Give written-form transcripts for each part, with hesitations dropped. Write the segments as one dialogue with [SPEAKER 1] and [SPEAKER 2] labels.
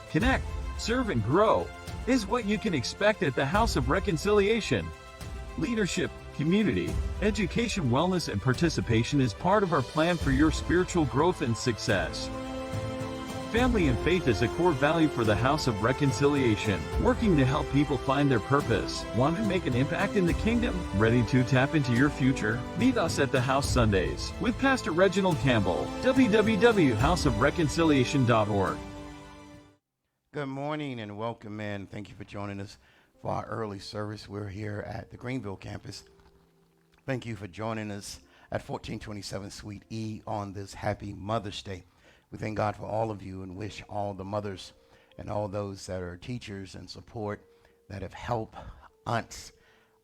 [SPEAKER 1] connect, serve, and grow is what you can expect at the House of Reconciliation. Leadership, community, education, wellness, and participation is part of our plan for your spiritual growth and success. Family and faith is a core value for the House of Reconciliation, working to help people find their purpose. Want to make an impact in the kingdom? Ready to tap into your future? Meet us at the House Sundays with Pastor Reginald Campbell, www.houseofreconciliation.org.
[SPEAKER 2] Good morning and welcome in. Thank you for joining us for our early service. We're here at the Greenville campus. Thank you for joining us at 1427 Suite E on this happy Mother's Day. We thank God for all of you and wish all the mothers and all those that are teachers and support that have helped aunts,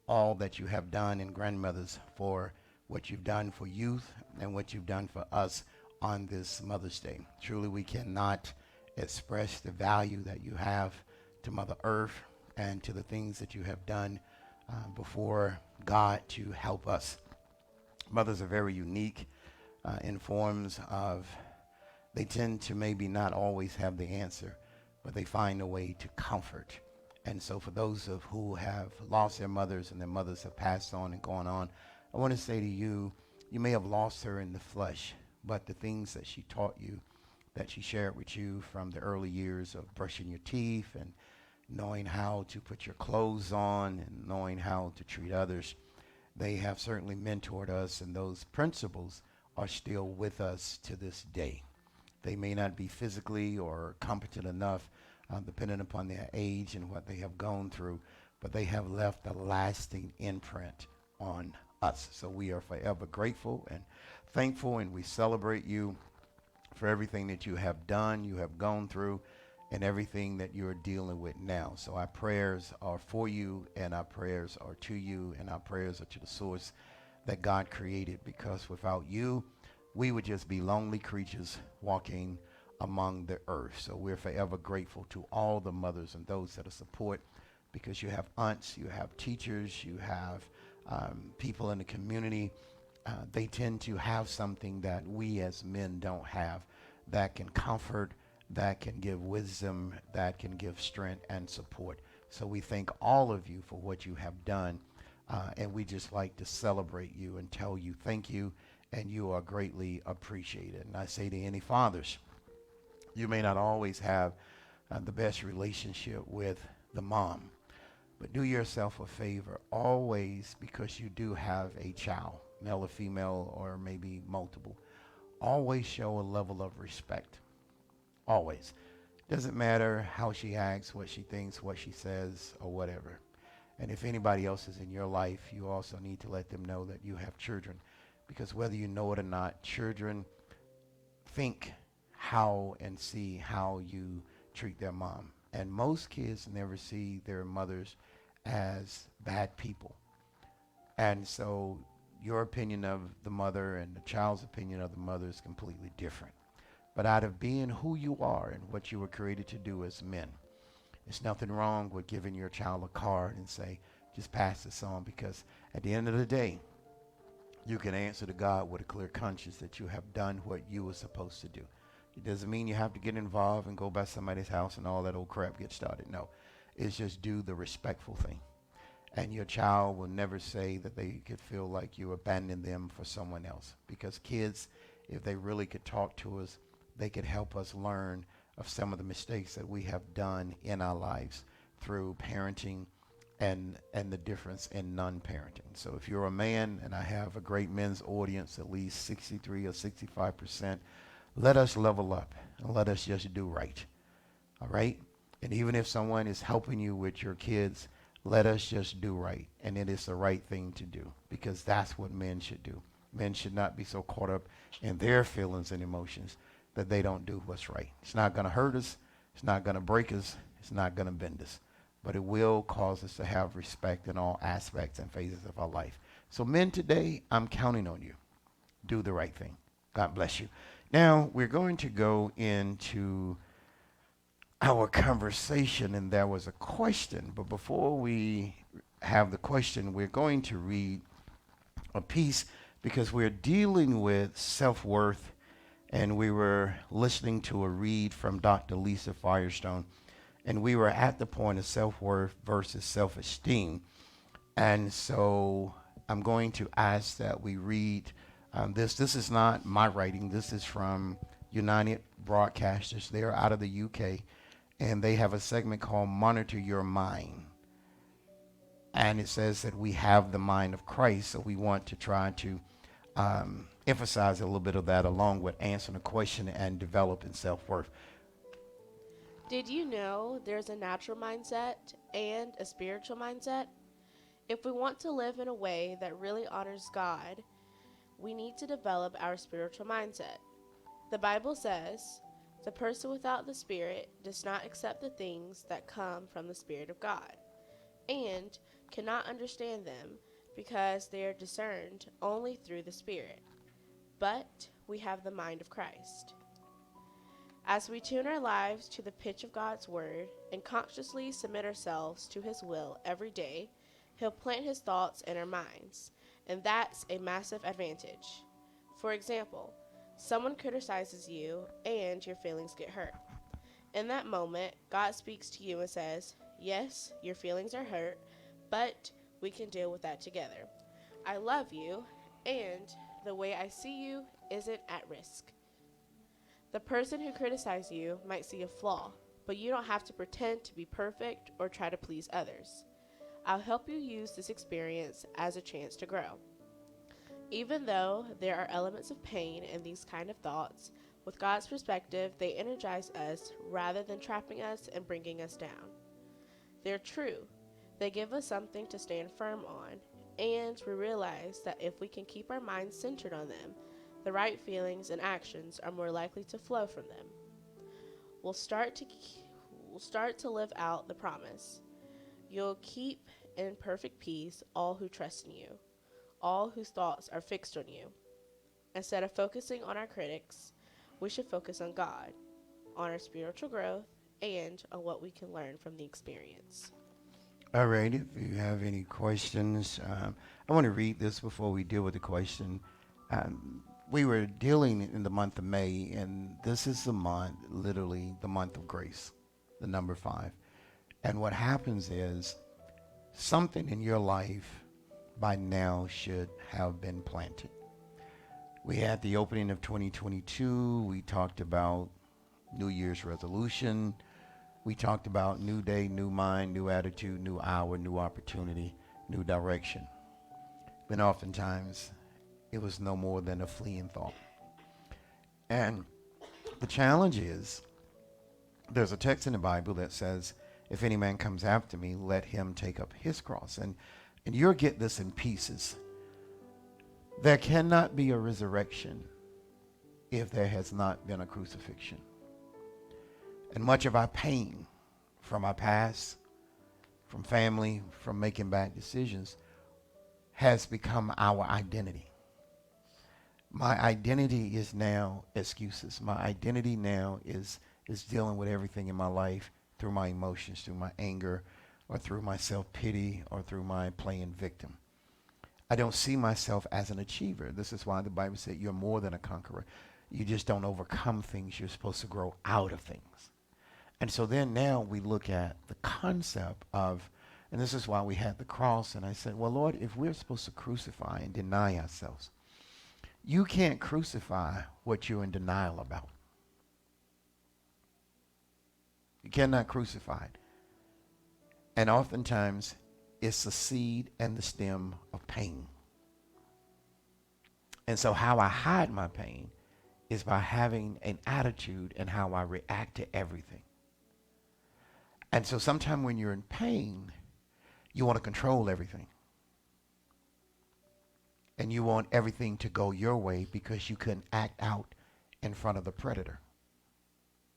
[SPEAKER 2] all that you have done, and grandmothers for what you've done for youth and what you've done for us on this Mother's Day. Truly, we cannot express the value that you have to Mother Earth and to the things that you have done before God to help us. Mothers are very unique in forms of, they tend to maybe not always have the answer, but they find a way to comfort. And so for those of who have lost their mothers and their mothers have passed on and gone on, I want to say to you, you may have lost her in the flesh, but the things that she taught you, that she shared with you from the early years of brushing your teeth and knowing how to put your clothes on and knowing how to treat others, they have certainly mentored us, and those principles are still with us to this day. They may not be physically or competent enough, depending upon their age and what they have gone through, but they have left a lasting imprint on us. So we are forever grateful and thankful, and we celebrate you for everything that you have done, you have gone through, and everything that you're dealing with now. So our prayers are for you, and our prayers are to you, and our prayers are to the source that God created, because without you, we would just be lonely creatures walking among the earth. So we're forever grateful to all the mothers and those that are support, because you have aunts, you have teachers, you have people in the community. They tend to have something that we as men don't have, that can comfort, that can give wisdom, that can give strength and support. So we thank all of you for what you have done, and we just like to celebrate you and tell you thank you, and you are greatly appreciated. And I say to any fathers, you may not always have the best relationship with the mom, but do yourself a favor always, because you do have a child, male or female, or maybe multiple. Always show a level of respect. Always. Doesn't matter how she acts, what she thinks, what she says, or whatever. And if anybody else is in your life, you also need to let them know that you have children. Because whether you know it or not, children think how and see how you treat their mom. And most kids never see their mothers as bad people. And so your opinion of the mother and the child's opinion of the mother is completely different. But out of being who you are and what you were created to do as men, there's nothing wrong with giving your child a card and say, just pass this on, because at the end of the day, you can answer to God with a clear conscience that you have done what you were supposed to do. It doesn't mean you have to get involved and go by somebody's house and all that old crap get started. No, it's just do the respectful thing. And your child will never say that they could feel like you abandoned them for someone else. Because kids, if they really could talk to us, they could help us learn of some of the mistakes that we have done in our lives through parenting and the difference in non-parenting. So if you're a man, and I have a great men's audience, at least 63 or 65%, let us level up and let us just do right. All right? And even if someone is helping you with your kids, let us just do right. And it is the right thing to do, because that's what men should do. Men should not be so caught up in their feelings and emotions that they don't do what's right. It's not going to hurt us. It's not going to break us. It's not going to bend us. But it will cause us to have respect in all aspects and phases of our life. So men today, I'm counting on you. Do the right thing. God bless you. Now, we're going to go into our conversation, and there was a question. But before we have the question, we're going to read a piece, because we're dealing with self-worth and we were listening to a read from Dr. Lisa Firestone, and we were at the point of self-worth versus self-esteem. And so I'm going to ask that we read this. This is not my writing. This is from United Broadcasters. They're out of the UK, and they have a segment called Monitor Your Mind. And it says that we have the mind of Christ, so we want to try to emphasize a little bit of that along with answering a question and developing self-worth.
[SPEAKER 3] Did you know there's a natural mindset and a spiritual mindset? If we want to live in a way that really honors God, we need to develop our spiritual mindset. The Bible says, "The person without the Spirit does not accept the things that come from the Spirit of God, and cannot understand them because they are discerned only through the Spirit. But we have the mind of Christ." As we tune our lives to the pitch of God's Word and consciously submit ourselves to His will every day, He'll plant His thoughts in our minds, and that's a massive advantage. For example, someone criticizes you and your feelings get hurt. In that moment, God speaks to you and says, "Yes, your feelings are hurt, but we can deal with that together. I love you, and the way I see you isn't at risk." The person who criticizes you might see a flaw, but you don't have to pretend to be perfect or try to please others. I'll help you use this experience as a chance to grow. Even though there are elements of pain in these kind of thoughts, with God's perspective, they energize us rather than trapping us and bringing us down. They're true. They give us something to stand firm on, and we realize that if we can keep our minds centered on them, the right feelings and actions are more likely to flow from them. We'll start to live out the promise. You'll keep in perfect peace all who trust in you, all whose thoughts are fixed on you. Instead of focusing on our critics, we should focus on God, on our spiritual growth, and on what we can learn from the experience.
[SPEAKER 2] All right, if you have any questions, I want to read this before we deal with the question. We were dealing in the month of May, and this is the month, literally the month of grace, the number 5. And what happens is something in your life by now should have been planted. We had the opening of 2022. We talked about New Year's resolution. We talked about new day, new mind, new attitude, new hour, new opportunity, new direction. But oftentimes, it was no more than a fleeting thought. And the challenge is, there's a text in the Bible that says, "If any man comes after me, let him take up his cross." And you'll get this in pieces. There cannot be a resurrection if there has not been a crucifixion. And much of our pain from our past, from family, from making bad decisions, has become our identity. My identity is now excuses. My identity now is dealing with everything in my life through my emotions, through my anger, or through my self-pity, or through my playing victim. I don't see myself as an achiever. This is why the Bible said you're more than a conqueror. You just don't overcome things. You're supposed to grow out of things. And so then now we look at the concept of, and this is why we had the cross, and I said, well, Lord, if we're supposed to crucify and deny ourselves, you can't crucify what you're in denial about. You cannot crucify it. And oftentimes, it's the seed and the stem of pain. And so how I hide my pain is by having an attitude and how I react to everything. And so sometimes when you're in pain, you want to control everything. And you want everything to go your way because you couldn't act out in front of the predator.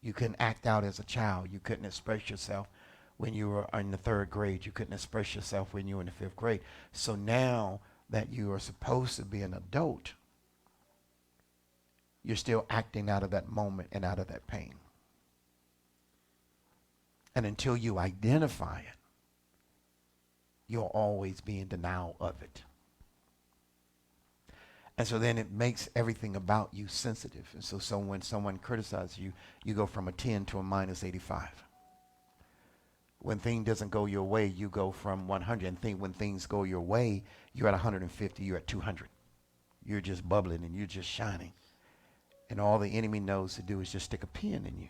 [SPEAKER 2] You couldn't act out as a child. You couldn't express yourself when you were in the 3rd grade. You couldn't express yourself when you were in the 5th grade. So now that you are supposed to be an adult, you're still acting out of that moment and out of that pain. And until you identify it, you'll always be in denial of it. And so then it makes everything about you sensitive. And so when someone criticizes you, you go from a 10 to a minus 85. When thing doesn't go your way, you go from 100. And when things go your way, you're at 150, you're at 200. You're just bubbling and you're just shining. And all the enemy knows to do is just stick a pin in you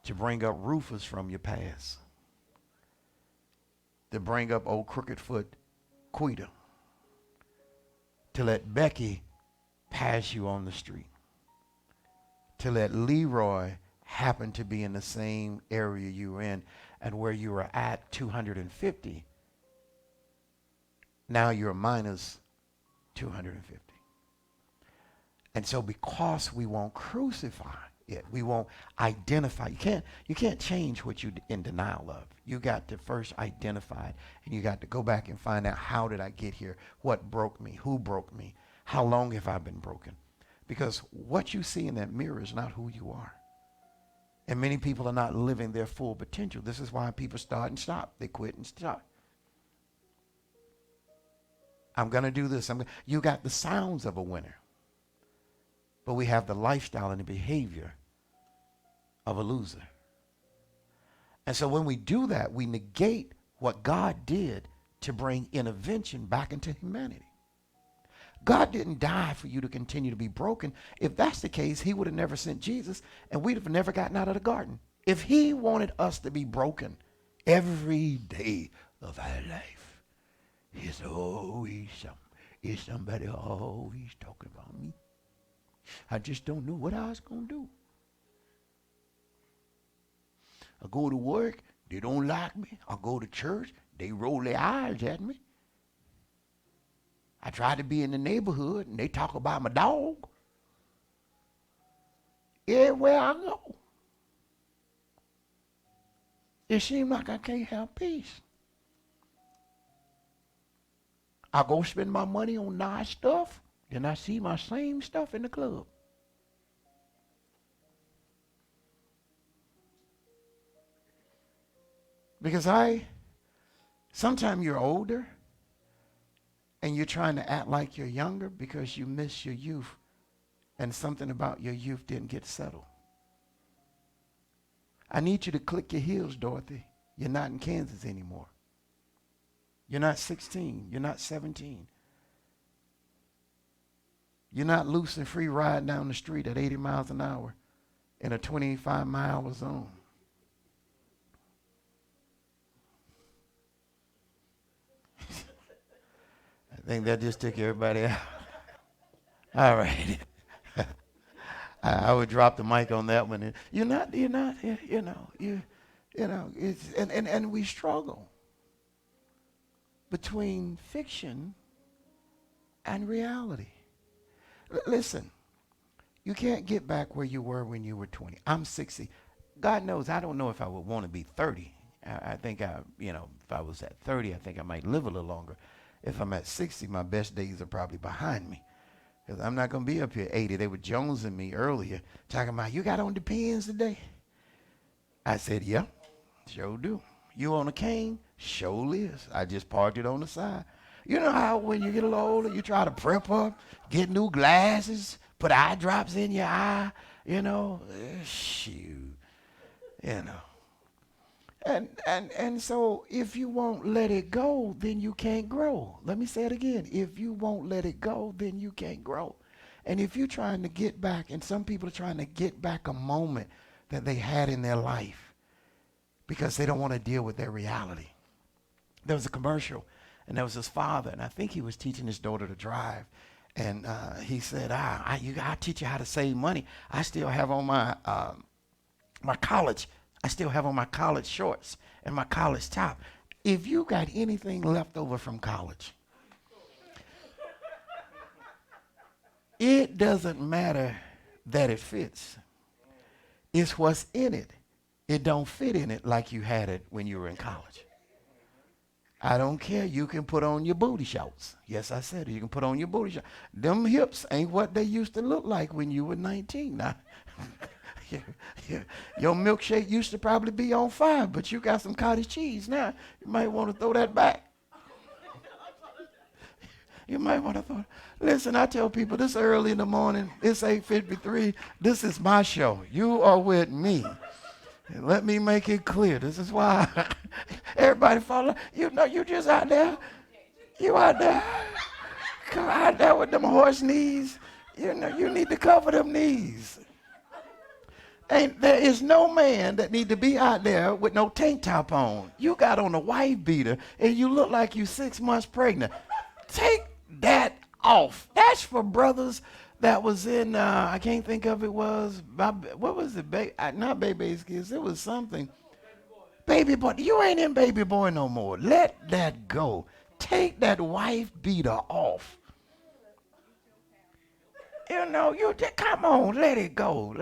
[SPEAKER 2] to bring up Rufus from your past, to bring up old crooked foot Quita, to let Becky pass you on the street, to let Leroy happen to be in the same area you were in, and where you were at 250, now you're minus 250. And so because we won't crucify it, we won't identify. You can't change what you're in denial of. You got to first identify it, and you got to go back and find out, how did I get here? What broke me? Who broke me? How long have I been broken? Because what you see in that mirror is not who you are. And many people are not living their full potential. This is why people start and stop. They quit and stop. I'm going to do this. You got the sounds of a winner, but we have the lifestyle and the behavior of a loser. And so when we do that, we negate what God did to bring intervention back into humanity. God didn't die for you to continue to be broken. If that's the case, he would have never sent Jesus, and we'd have never gotten out of the garden. If he wanted us to be broken every day of our life, he's always somebody always talking about me. I just don't know what I was going to do. I go to work, they don't like me. I go to church, they roll their eyes at me. I try to be in the neighborhood, and they talk about my dog. Everywhere I go, it seems like I can't have peace. I go spend my money on nice stuff, then I see my same stuff in the club. Because sometimes you're older and you're trying to act like you're younger because you miss your youth, and something about your youth didn't get settled. I need you to click your heels, Dorothy. You're not in Kansas anymore. You're not 16. You're not 17. You're not loose and free riding down the street at 80 miles an hour in a 25-mile zone. I think that just took everybody out. All right. I would drop the mic on that one. You're not, it's, and we struggle between fiction and reality. Listen, you can't get back where you were when you were 20. I'm 60. God knows, I don't know if I would want to be 30. I think if I was at 30, I think I might live a little longer. If I'm at 60, my best days are probably behind me. Because I'm not going to be up here 80. They were jonesing me earlier, talking about, you got on Depends today? I said, yeah, sure do. You on a cane? Sure is. I just parked it on the side. You know how when you get a little older, you try to prep up, get new glasses, put eye drops in your eye, shoot, And so if you won't let it go, then you can't grow. Let me say it again. If you won't let it go, then you can't grow. And if you're trying to get back, and some people are trying to get back a moment that they had in their life because they don't want to deal with their reality. There was a commercial, and there was his father, and I think he was teaching his daughter to drive. And he said, I'll teach you how to save money. I still have on my I still have on my college shorts and my college top. If you got anything left over from college, it doesn't matter that it fits. It's what's in it. It don't fit in it like you had it when you were in college. I don't care. You can put on your booty shorts. Yes, I said it. You can put on your booty shorts. Them hips ain't what they used to look like when you were 19. Now, your milkshake used to probably be on fire, but you got some cottage cheese now. You might want to throw that back. You might want to thought, listen, I tell people this early in the morning, it's 8:53. This is my show. You are with me. And let me make it clear. This is why everybody follow. You know, you just out there. You out there. Come out there with them horse knees. You know, you need to cover them knees. There is no man that need to be out there with no tank top on. You got on a wife beater and you look like you 6 months pregnant. Take that off. That's for brothers that was in, I can't think of it was, what was it? Not Baby's Kids. It was something. Baby Boy. You ain't in Baby Boy no more. Let that go. Take that wife beater off. You know, you just, come on, let it go.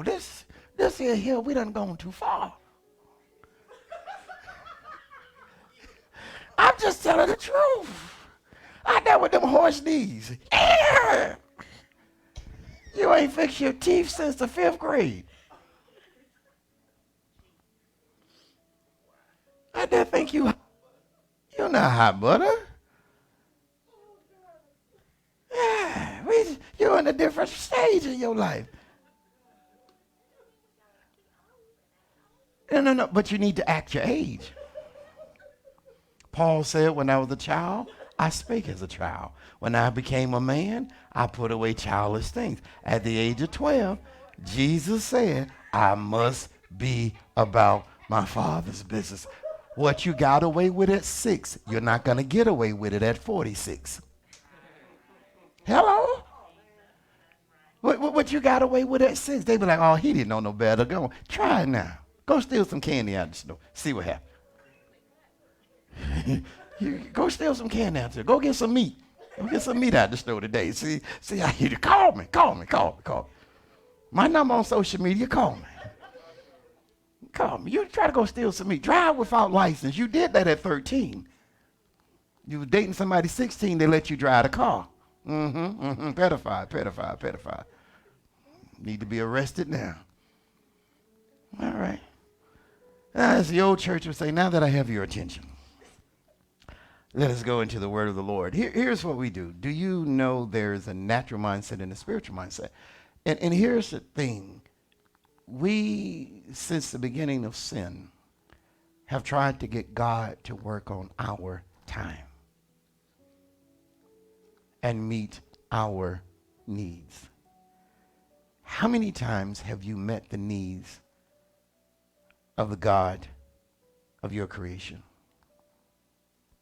[SPEAKER 2] This here, we done gone too far. I'm just telling the truth. I there with them horse knees. Yeah. You ain't fixed your teeth since the 5th grade. I didn't think you're not hot butter. Yeah, you're in a different stage in your life. No, but you need to act your age. Paul said, when I was a child, I spake as a child. When I became a man, I put away childish things. At the age of 12, Jesus said, I must be about my Father's business. What you got away with at 6, you're not going to get away with it at 46. Hello? What you got away with at 6? They be like, oh, he didn't know no better. Go try it now. Go steal some candy out of the store. See what happens. Go steal some candy out there. Go get some meat. Go get some meat out of the store today. See how you call me. My number on social media, call me. Call me. You try to go steal some meat. Drive without license. You did that at 13. You was dating somebody 16, they let you drive the car. Pedophile. Need to be arrested now. All right. As the old church would say, now that I have your attention, let us go into the word of the Lord. Here's what we do. Do you know there's a natural mindset and a spiritual mindset? And here's the thing. We, since the beginning of sin, have tried to get God to work on our time and meet our needs. How many times have you met the needs of the God of your creation?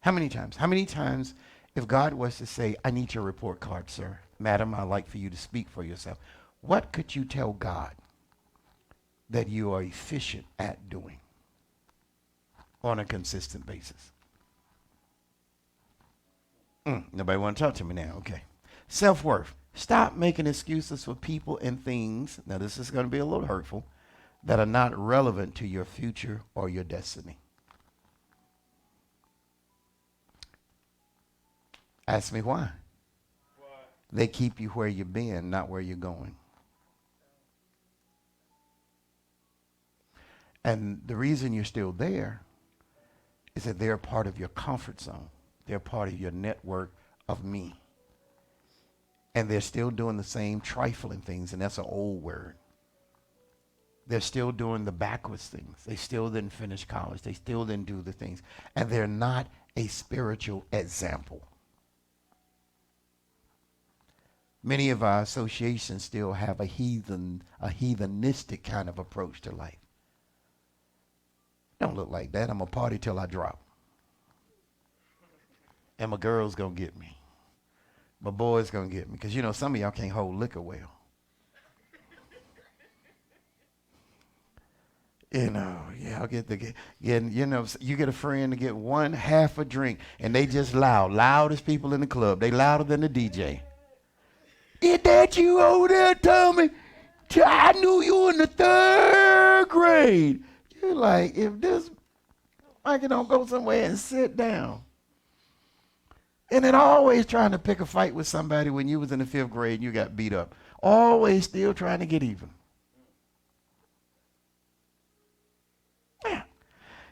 [SPEAKER 2] How many times? How many times if God was to say, I need your report card, sir. Madam, I'd like for you to speak for yourself. What could you tell God that you are efficient at doing on a consistent basis? Nobody want to talk to me now. Okay. Self-worth. Stop making excuses for people and things. Now, this is going to be a little hurtful, that are not relevant to your future or your destiny. Ask me why. They keep you where you've been, not where you're going. And the reason you're still there is that they're part of your comfort zone. They're part of your network of me. And they're still doing the same trifling things, and that's an old word. They're still doing the backwards things. They still didn't finish college. They still didn't do the things. And they're not a spiritual example. Many of our associations still have a heathenistic kind of approach to life. Don't look like that. I'm going to party till I drop. And my girl's going to get me. My boy's going to get me. Because, you know, some of y'all can't hold liquor well. You know, yeah, I'll get you know, you get a friend to get one half a drink, and they just loudest people in the club. They louder than the DJ. Is that you over there, Tommy? I knew you in the 3rd grade. You're like, if this, I can don't go somewhere and sit down. And then always trying to pick a fight with somebody when you was in the 5th grade and you got beat up. Always still trying to get even. Yeah.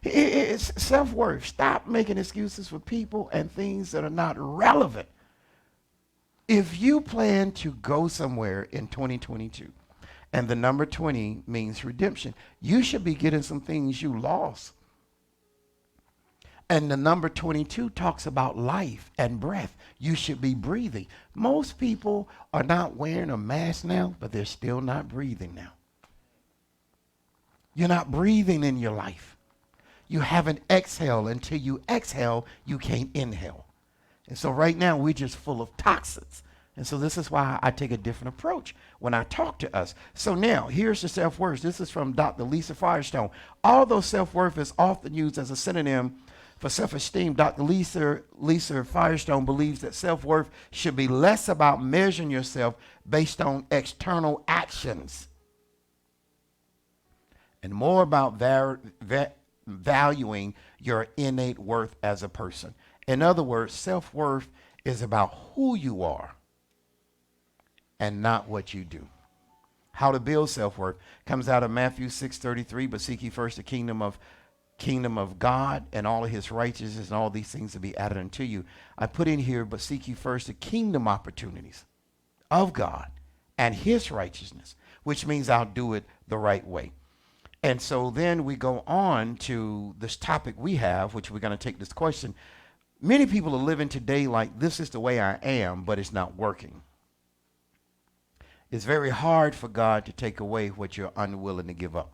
[SPEAKER 2] It's self-worth. Stop making excuses for people and things that are not relevant If you plan to go somewhere in 2022, and the number 20 means redemption, you should be getting some things you lost. And the number 22 talks about life and breath. You should be breathing. Most people are not wearing a mask now, but they're still not breathing now. You're not breathing in your life. You haven't exhaled. Until you exhale, you can't inhale. And so right now, we're just full of toxins. And so this is why I take a different approach when I talk to us. So now, here's the self-worth. This is from Dr. Lisa Firestone. Although self-worth is often used as a synonym for self-esteem, Dr. Lisa Firestone believes that self-worth should be less about measuring yourself based on external actions and more about valuing your innate worth as a person. In other words, self-worth is about who you are and not what you do. How to build self-worth comes out of Matthew 6:33, but seek ye first the kingdom of God and all of his righteousness, and all these things will be added unto you. I put in here, but seek ye first the kingdom opportunities of God and his righteousness, which means I'll do it the right way. And so then we go on to this topic we have, which we're going to take this question. Many people are living today like this is the way I am, but it's not working. It's very hard for God to take away what you're unwilling to give up.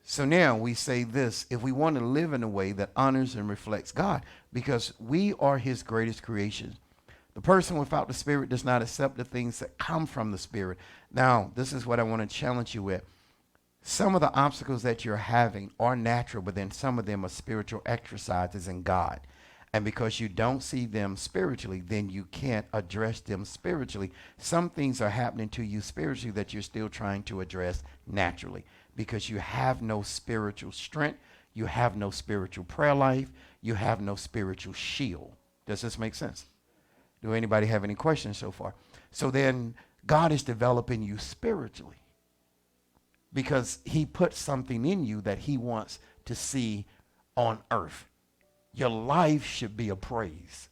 [SPEAKER 2] So now we say this, if we want to live in a way that honors and reflects God, because we are his greatest creation. The person without the Spirit does not accept the things that come from the Spirit. Now, this is what I want to challenge you with. Some of the obstacles that you're having are natural, but then some of them are spiritual exercises in God. And because you don't see them spiritually, then you can't address them spiritually. Some things are happening to you spiritually that you're still trying to address naturally because you have no spiritual strength. You have no spiritual prayer life. You have no spiritual shield. Does this make sense? Do anybody have any questions so far? So then God is developing you spiritually because he put something in you that he wants to see on earth. Your life should be a praise.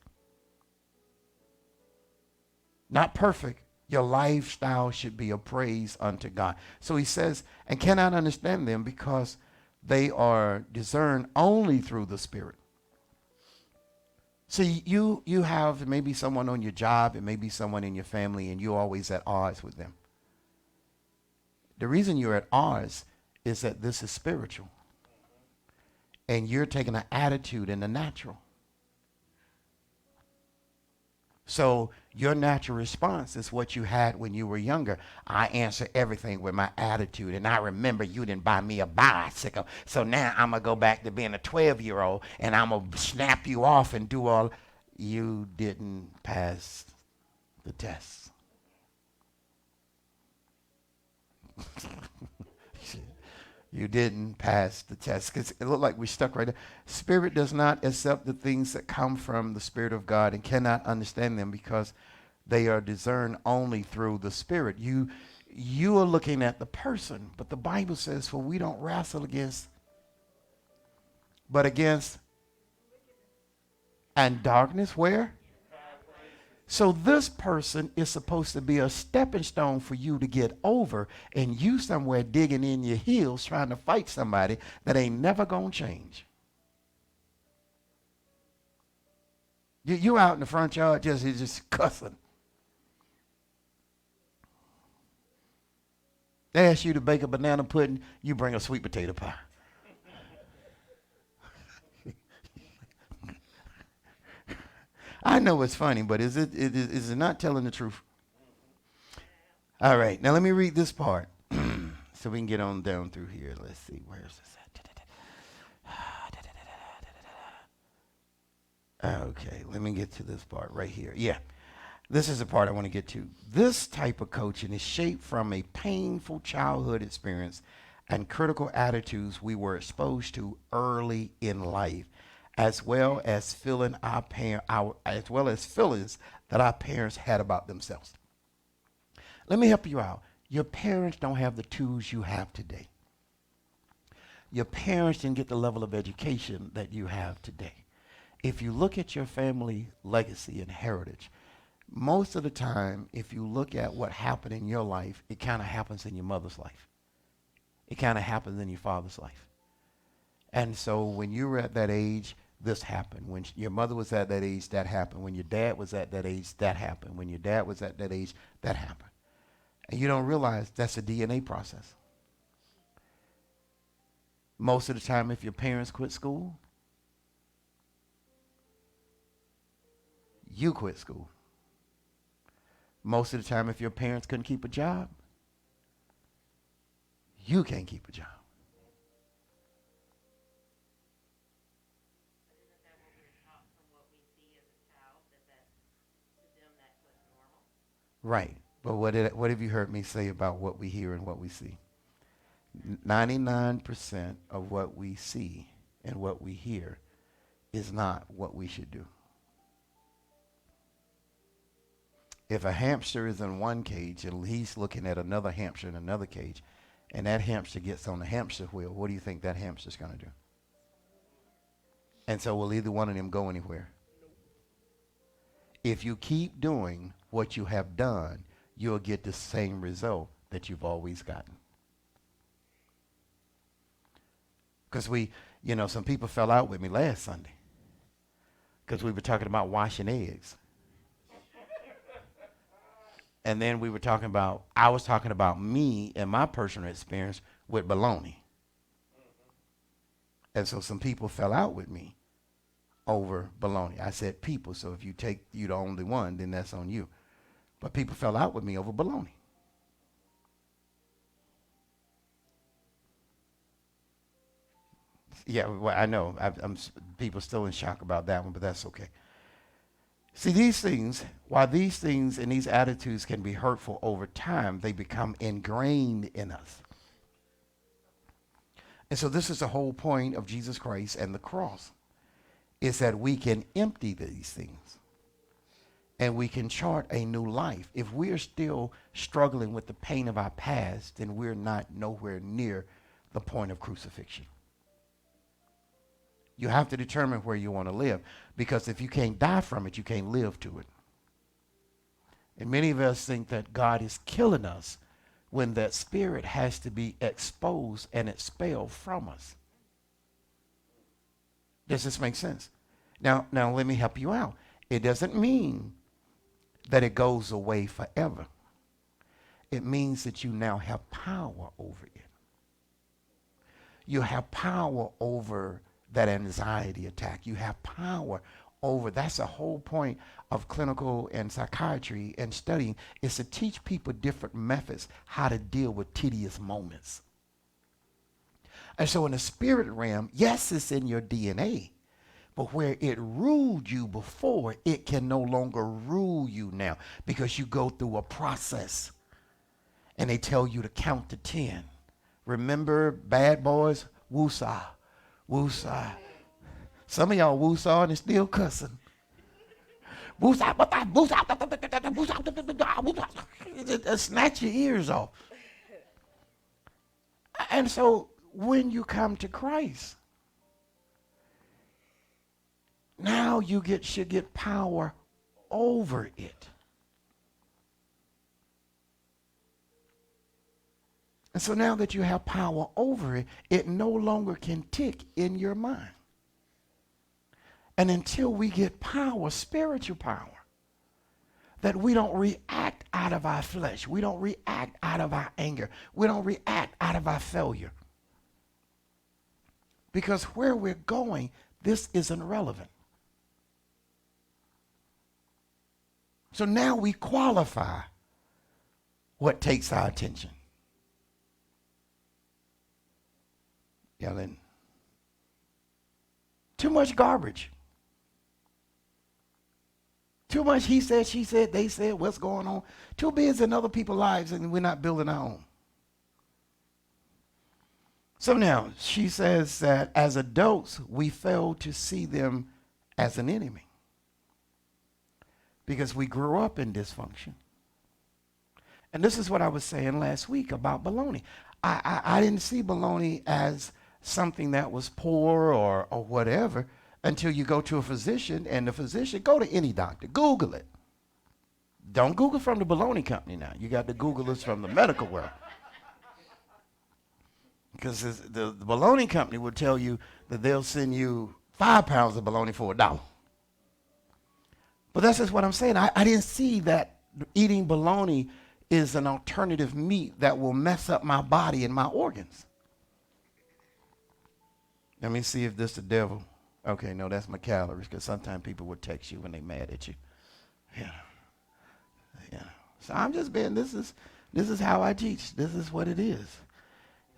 [SPEAKER 2] Not perfect. Your lifestyle should be a praise unto God. So he says, and cannot understand them because they are discerned only through the Spirit. So you have maybe someone on your job, it may be someone in your family, and you're always at odds with them. The reason you're at odds is that this is spiritual. And you're taking an attitude in the natural. So your natural response is what you had when you were younger. I answer everything with my attitude. And I remember you didn't buy me a bicycle. So now I'm going to go back to being a 12-year-old and I'm going to snap you off and do all. You didn't pass the test. You didn't pass the test. Because it looked like we stuck right there. Spirit does not accept the things that come from the Spirit of God and cannot understand them because they are discerned only through the Spirit. You are looking at the person, but the Bible says, for we don't wrestle against, but against, and darkness where? So this person is supposed to be a stepping stone for you to get over, and you somewhere digging in your heels trying to fight somebody that ain't never going to change. You out in the front yard just cussing. They ask you to bake a banana pudding, you bring a sweet potato pie. I know it's funny, but is it not telling the truth? All right, now let me read this part so we can get on down through here. Let's see, where's this at? Okay, let me get to this part right here. Yeah, this is the part I want to get to. This type of coaching is shaped from a painful childhood experience and critical attitudes we were exposed to early in life, as well as feelings that our parents had about themselves. Let me help you out. Your parents don't have the tools you have today. your parents didn't get the level of education that you have today. If you look at your family legacy and heritage, most of the time, if you look at what happened in your life, it kind of happens in your mother's life. It kind of happens in your father's life. And so when you were at that age, this happened. When your mother was at that age, that happened. When your dad was at that age, that happened. When your dad was at that age, that happened. And you don't realize that's a DNA process. Most of the time, if your parents quit school, you quit school. Most of the time, if your parents couldn't keep a job, you can't keep a job. Right. But what have you heard me say about what we hear and what we see? 99% of what we see and what we hear is not what we should do. If a hamster is in one cage and he's looking at another hamster in another cage, and that hamster gets on the hamster wheel, what do you think that hamster's going to do? And so will either one of them go anywhere? If you keep doing what you have done, you'll get the same result that you've always gotten. Because some people fell out with me last Sunday because we were talking about washing eggs. And then I was talking about me and my personal experience with bologna. And so some people fell out with me over bologna. I said people, so if you the only one, then that's on you. But people fell out with me over bologna. Yeah, well, I know. People still in shock about that one, but that's okay. See, while these things and these attitudes can be hurtful over time, they become ingrained in us. And so this is the whole point of Jesus Christ and the cross, is that we can empty these things and we can chart a new life. If we're still struggling with the pain of our past, then we're not nowhere near the point of crucifixion. You have to determine where you want to live, because if you can't die from it, you can't live to it. And many of us think that God is killing us when that spirit has to be exposed and expelled from us. Does this make sense? Now let me help you out. It doesn't mean that it goes away forever. It means that you now have power over it. You have power over that anxiety attack. You have power over. That's the whole point of clinical and psychiatry and studying, is to teach people different methods how to deal with tedious moments. And so in the spirit realm, yes, it's in your DNA, but where it ruled you before, it can no longer rule you now, because you go through a process and they tell you to count to 10. Remember Bad Boys? Woosah. Woosah. Some of y'all woosah and still cussing. Woosah, woosah, woosah. Snatch your ears off. And so when you come to Christ, now you should get power over it. And so now that you have power over it, it no longer can tick in your mind. And until we get power, spiritual power, that we don't react out of our flesh, we don't react out of our anger, we don't react out of our failure. Because where we're going, this isn't relevant. So now we qualify what takes our attention. Yelling. Too much garbage. Too much he said, she said, they said, what's going on? Too busy in other people's lives, and we're not building our own. So now, she says that as adults, we fail to see them as an enemy because we grew up in dysfunction. And this is what I was saying last week about baloney. I didn't see baloney as something that was poor or whatever until you go to a physician, and the physician, go to any doctor, Google it. Don't Google from the bologna company now. You got to Google this from the medical world. Because the bologna company will tell you that they'll send you 5 pounds of bologna for $1. But that's just what I'm saying. I didn't see that eating bologna is an alternative meat that will mess up my body and my organs. Let me see if this is the devil. Okay, no, that's my calories, because sometimes people will text you when they're mad at you. Yeah. Yeah. So I'm just being, this is how I teach. This is what it is.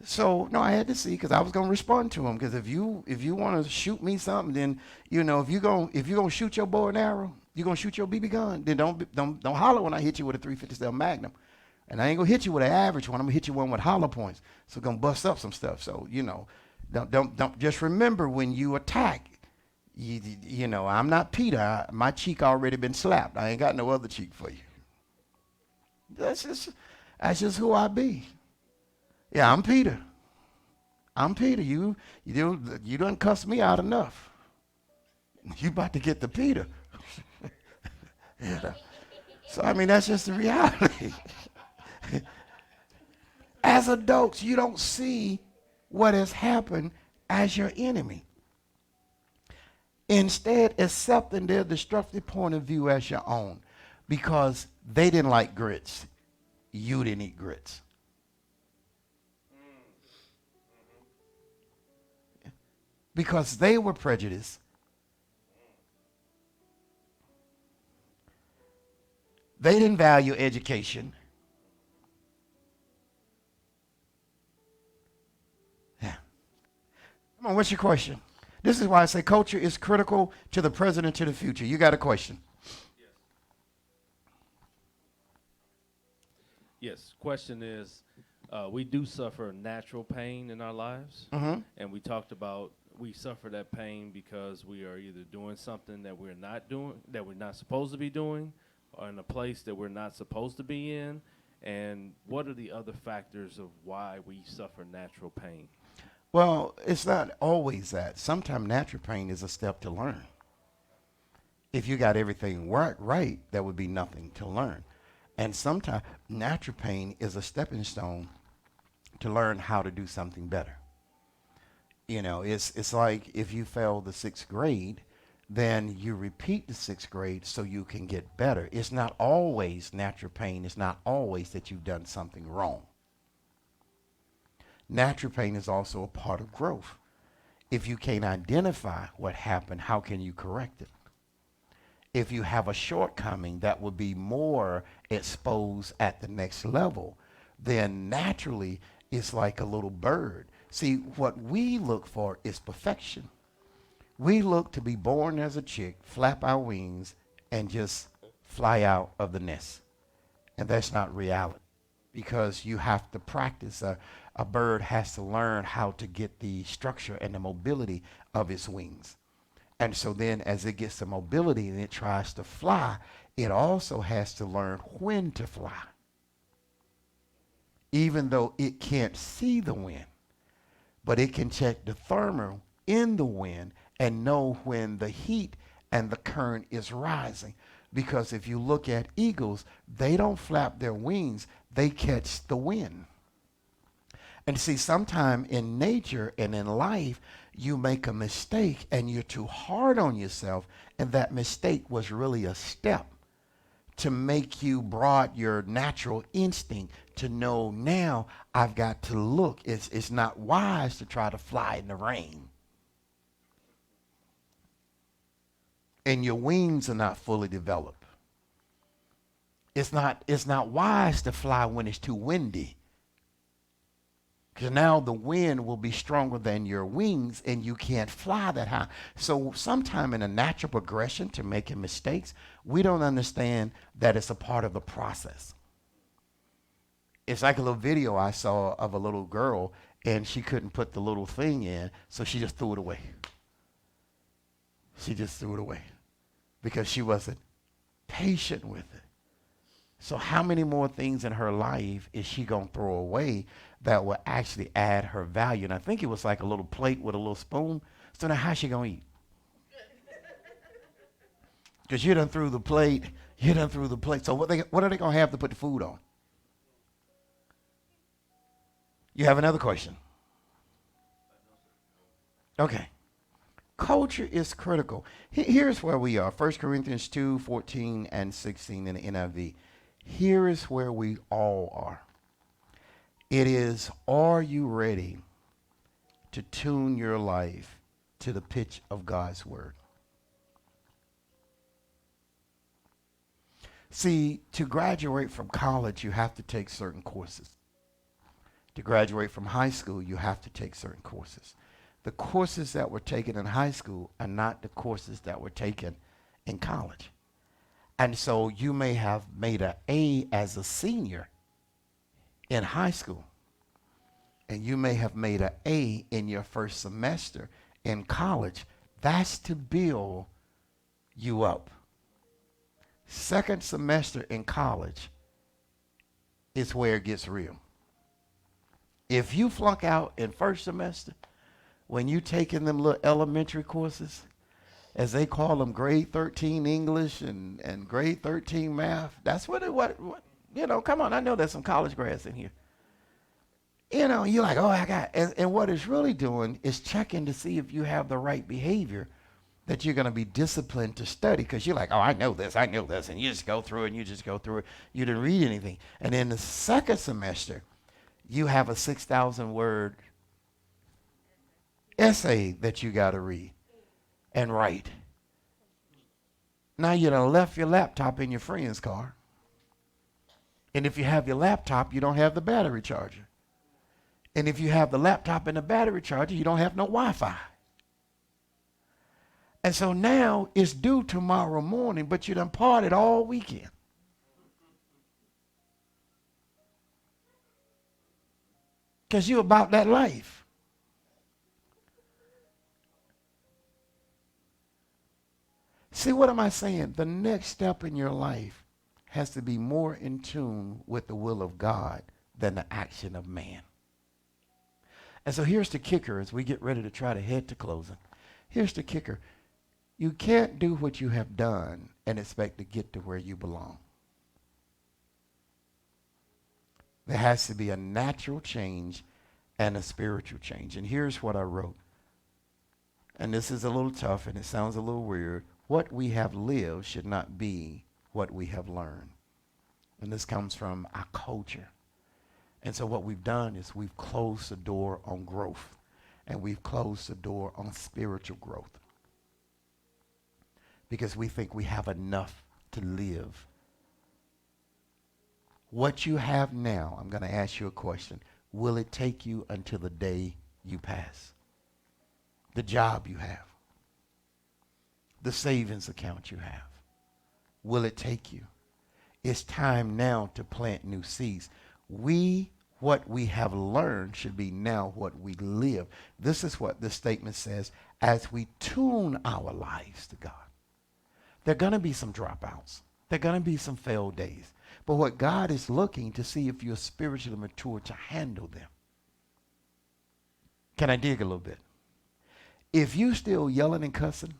[SPEAKER 2] So no, I had to see, because I was gonna respond to him. Because if you want to shoot me something, then if you're gonna shoot your bow and arrow, you're gonna shoot your BB gun. Then don't holler when I hit you with a 357 Magnum, and I ain't gonna hit you with an average one. I'm gonna hit you one with hollow points. So gonna bust up some stuff. So don't just remember when you attack. I'm not Peter. My cheek already been slapped. I ain't got no other cheek for you. That's just who I be. Yeah, I'm Peter. I'm Peter. You done cussed me out enough. You about to get the Peter. So I mean, that's just the reality. As adults, you don't see what has happened as your enemy. Instead, accepting their destructive point of view as your own, because they didn't like grits. You didn't eat grits. Because they were prejudiced. They didn't value education. Yeah. Come on, what's your question? This is why I say culture is critical to the present and to the future. You got a question?
[SPEAKER 4] Yes. Question is, we do suffer natural pain in our lives, and we talked about we suffer that pain because we are either doing something that we're not doing, that we're not supposed to be doing, or in a place that we're not supposed to be in. And what are the other factors of why we suffer natural pain?
[SPEAKER 2] Well, it's not always that. Sometimes natural pain is a step to learn. If you got everything right, there would be nothing to learn. And sometimes natural pain is a stepping stone to learn how to do something better. It's like if you fail the 6th grade, then you repeat the 6th grade so you can get better. It's not always natural pain. It's not always that you've done something wrong. Natural pain is also a part of growth. If you can't identify what happened, how can you correct it? If you have a shortcoming that would be more exposed at the next level, then naturally it's like a little bird. See, what we look for is perfection. We look to be born as a chick, flap our wings, and just fly out of the nest. And that's not reality, because you have to practice. A bird has to learn how to get the structure and the mobility of its wings. And so then as it gets the mobility and it tries to fly, it also has to learn when to fly. Even though it can't see the wind, but it can check the thermal in the wind and know when the heat and the current is rising. Because if you look at eagles, they don't flap their wings, they catch the wind. And see, sometime in nature and in life, you make a mistake and you're too hard on yourself, and that mistake was really a step to make you broad your natural instinct to know now I've got to look. It's not wise to try to fly in the rain. And your wings are not fully developed. It's not wise to fly when it's too windy. Because now the wind will be stronger than your wings and you can't fly that high. So sometime in a natural progression to making mistakes, we don't understand that it's a part of the process. It's like a little video I saw of a little girl, and she couldn't put the little thing in, so she just threw it away. She just threw it away because she wasn't patient with it. So how many more things in her life is she going to throw away that will actually add her value? And I think it was like a little plate with a little spoon. So now how's she going to eat? Because you done threw the plate. You done threw the plate. So what are they going to have to put the food on? You have another question? Okay. Culture is critical. Here's where we are. 1 Corinthians 2, 14 and 16 in the NIV. Here is where we all are. It is, are you ready to tune your life to the pitch of God's word? See, to graduate from college, you have to take certain courses. To graduate from high school, you have to take certain courses. The courses that were taken in high school are not the courses that were taken in college. And so you may have made an A as a senior in high school, and you may have made an A in your first semester in college. That's to build you up. Second semester in college is where it gets real. If you flunk out in first semester, when you taking them little elementary courses, as they call them, grade 13 English and grade 13 math, that's what come on, I know there's some college grads in here. You're like, oh, I got, and what it's really doing is checking to see if you have the right behavior that you're going to be disciplined to study, because you're like, oh, I know this, and you just go through it, you didn't read anything. And then the second semester, you have a 6,000 word essay that you got to read and write. Now you done left your laptop in your friend's car. And if you have your laptop, you don't have the battery charger. And if you have the laptop and the battery charger, you don't have no Wi-Fi. And so now it's due tomorrow morning, but you done partied all weekend. Because you're about that life. See, what am I saying? The next step in your life has to be more in tune with the will of God than the action of man. And so here's the kicker as we get ready to try to head to closing. Here's the kicker. You can't do what you have done and expect to get to where you belong. There has to be a natural change and a spiritual change. And here's what I wrote. And this is a little tough and it sounds a little weird. What we have lived should not be what we have learned. And this comes from our culture. And so what we've done is we've closed the door on growth, and we've closed the door on spiritual growth, because we think we have enough to live. What you have now, I'm going to ask you a question. Will it take you until the day you pass? The job you have, the savings account you have, will it take you? It's time now to plant new seeds. What we have learned should be now what we live. This is what this statement says. As we tune our lives to God, there are going to be some dropouts. There are going to be some failed days. But what God is looking to see if you're spiritually mature to handle them. Can I dig a little bit? If you still yelling and cussing,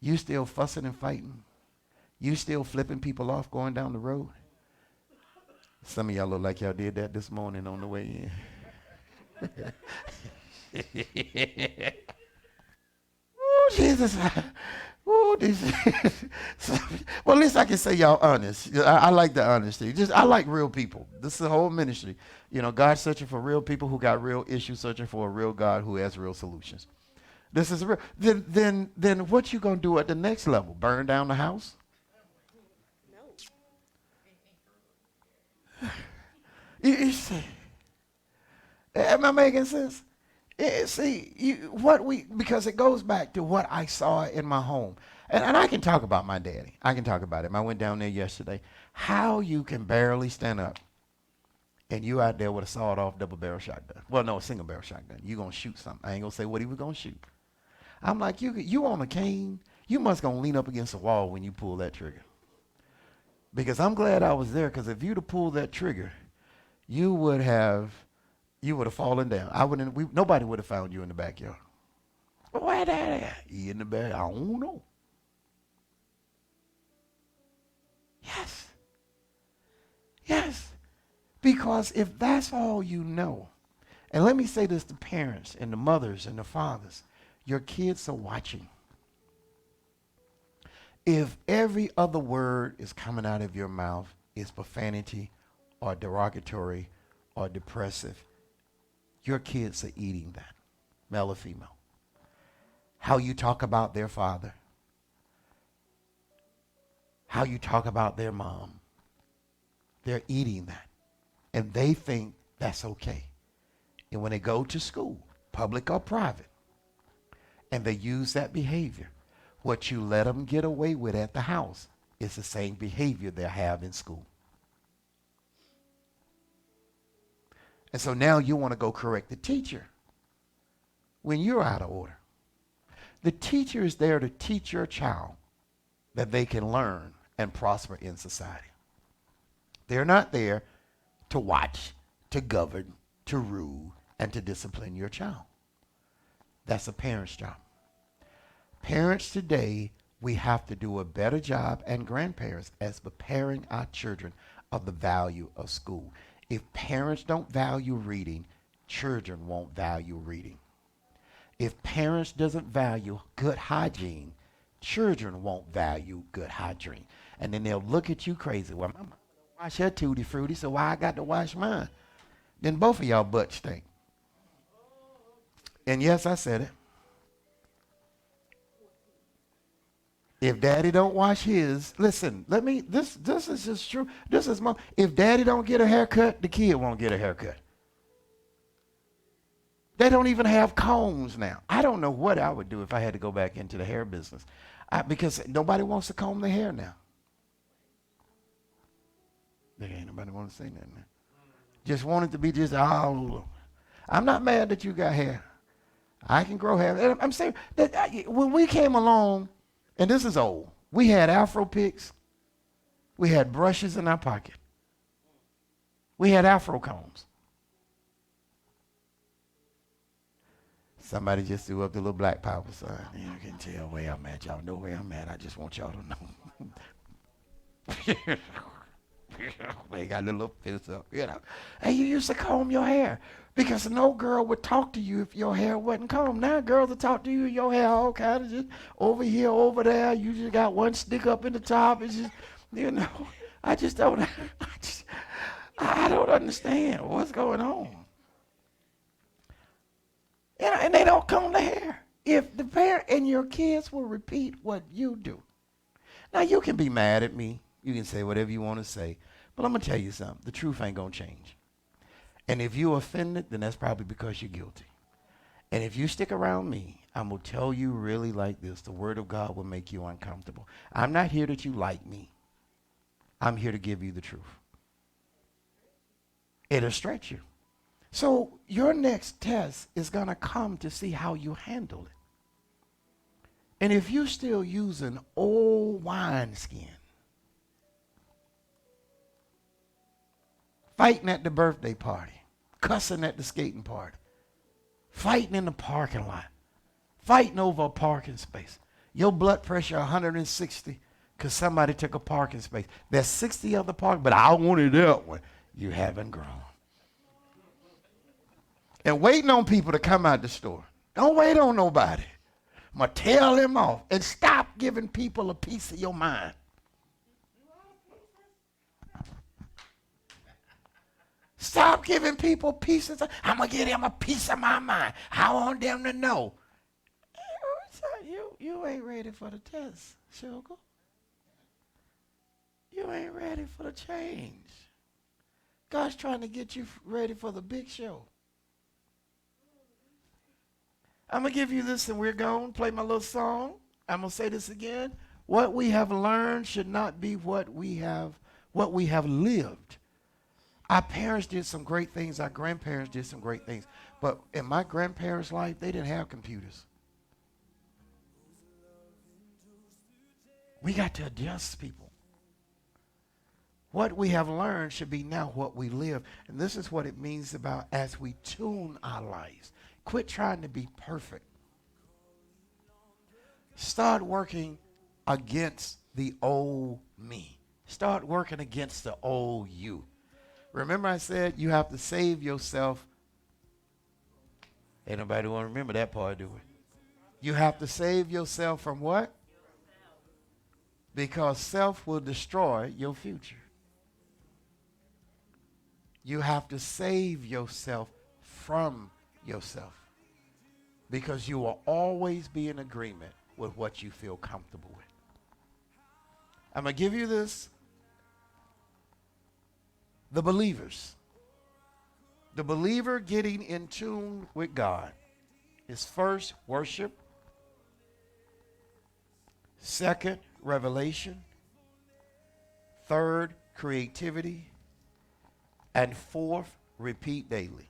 [SPEAKER 2] you still fussing and fighting, you still flipping people off going down the road. Some of y'all look like y'all did that this morning on the way in. Oh, Jesus. Oh, well, at least I can say y'all honest. I like the honesty. I like real people. This is the whole ministry. God's searching for real people who got real issues, searching for a real God who has real solutions. This is real. Then what you gonna do at the next level? Burn down the house? No. You see, am I making sense? Because it goes back to what I saw in my home. And I can talk about my daddy. I can talk about him. I went down there yesterday. How you can barely stand up and you out there with a sawed-off double-barrel shotgun. Well, no, a single-barrel shotgun. You going to shoot something. I ain't going to say what he was going to shoot. I'm like, you on a cane? You must going to lean up against a wall when you pull that trigger. Because I'm glad I was there, because if you'd have pulled that trigger, you would have fallen down. Nobody would have found you in the backyard. Where that at? He in the back. I don't know. Yes. Yes. Because if that's all you know, and let me say this to parents and the mothers and the fathers, your kids are watching. If every other word is coming out of your mouth is profanity or derogatory or depressive, your kids are eating that, male or female. How you talk about their father, how you talk about their mom, they're eating that. And they think that's okay. And when they go to school, public or private, and they use that behavior, what you let them get away with at the house is the same behavior they have in school. And so now you want to go correct the teacher when you're out of order. The teacher is there to teach your child that they can learn and prosper in society. They're not there to watch, to govern, to rule, and to discipline your child. That's a parent's job. Parents today, we have to do a better job, and grandparents, as preparing our children of the value of school. If parents don't value reading, children won't value reading. If parents doesn't value good hygiene, children won't value good hygiene. And then they'll look at you crazy. Well, mama wash her tutti frutti, so why I got to wash mine? Then both of y'all butts stink. And yes, I said it. If daddy don't wash his, listen, this is just true. This is mom. If daddy don't get a haircut, the kid won't get a haircut. They don't even have combs now. I don't know what I would do if I had to go back into the hair business. Because nobody wants to comb their hair now. There ain't nobody want to say nothing now. Just want it to be just all over. I'm not mad that you got hair. I can grow hair. And I'm saying that when we came along, and this is old, we had Afro picks. We had brushes in our pocket. We had Afro combs. Somebody just threw up the little black power sign. You can tell where I'm at. Y'all know where I'm at. I just want y'all to know. They got a little fist up, you know. And you used to comb your hair because no girl would talk to you if your hair wasn't combed. Now girls will talk to you, your hair all kind of just over here, over there. You just got one stick up in the top. It's just, you know, I don't understand what's going on. And they don't comb the hair. If the parent and your kids will repeat what you do. Now, you can be mad at me. You can say whatever you want to say. But I'm going to tell you something. The truth ain't going to change. And if you're offended, then that's probably because you're guilty. And if you stick around me, I'm going to tell you really like this. The word of God will make you uncomfortable. I'm not here that you like me. I'm here to give you the truth. It'll stretch you. So your next test is going to come to see how you handle it. And if you're still using old wineskin, fighting at the birthday party, cussing at the skating party, fighting in the parking lot, fighting over a parking space, your blood pressure 160 because somebody took a parking space. There's 60 other parking, but I wanted that one. You haven't grown. And waiting on people to come out the store. Don't wait on nobody. I'm going to tell them off. And stop giving people a piece of your mind. Stop giving people pieces. I'm going to give them a piece of my mind. I want them to know. You ain't ready for the test, sugar. You ain't ready for the change. God's trying to get you ready for the big show. I'm going to give you this and we're going to play my little song. I'm going to say this again. What we have learned should not be what we have lived. Our parents did some great things. Our grandparents did some great things. But in my grandparents' life, they didn't have computers. We got to adjust people. What we have learned should be now what we live. And this is what it means about as we tune our lives. Quit trying to be perfect. Start working against the old me. Start working against the old you. Remember I said you have to save yourself. Ain't nobody want to remember that part, do we? You have to save yourself from what? Because self will destroy your future. You have to save yourself from yourself. Because you will always be in agreement with what you feel comfortable with. I'm going to give you this. The believers. The believer getting in tune with God is first worship, second revelation, third creativity, and fourth repeat daily.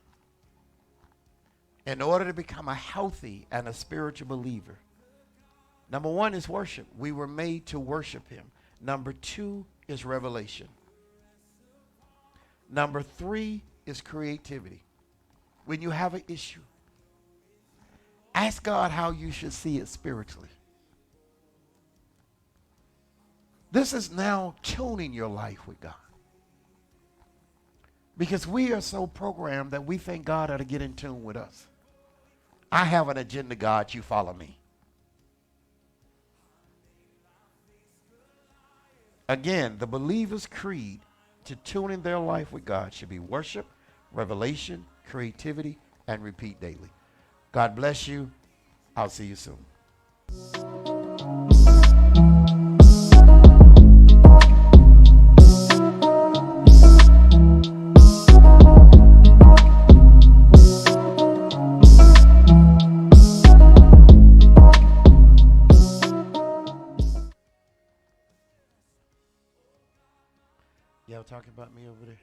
[SPEAKER 2] In order to become a healthy and a spiritual believer, number one is worship. We were made to worship him. Number two is revelation. Number three is creativity. When you have an issue, ask God how you should see it spiritually. This is now tuning your life with God. Because we are so programmed that we think God ought to get in tune with us. I have an agenda, God, you follow me. Again, the believer's creed to tuning their life with God should be worship, revelation, creativity, and repeat daily. God bless you. I'll see you soon. Y'all talking about me over there?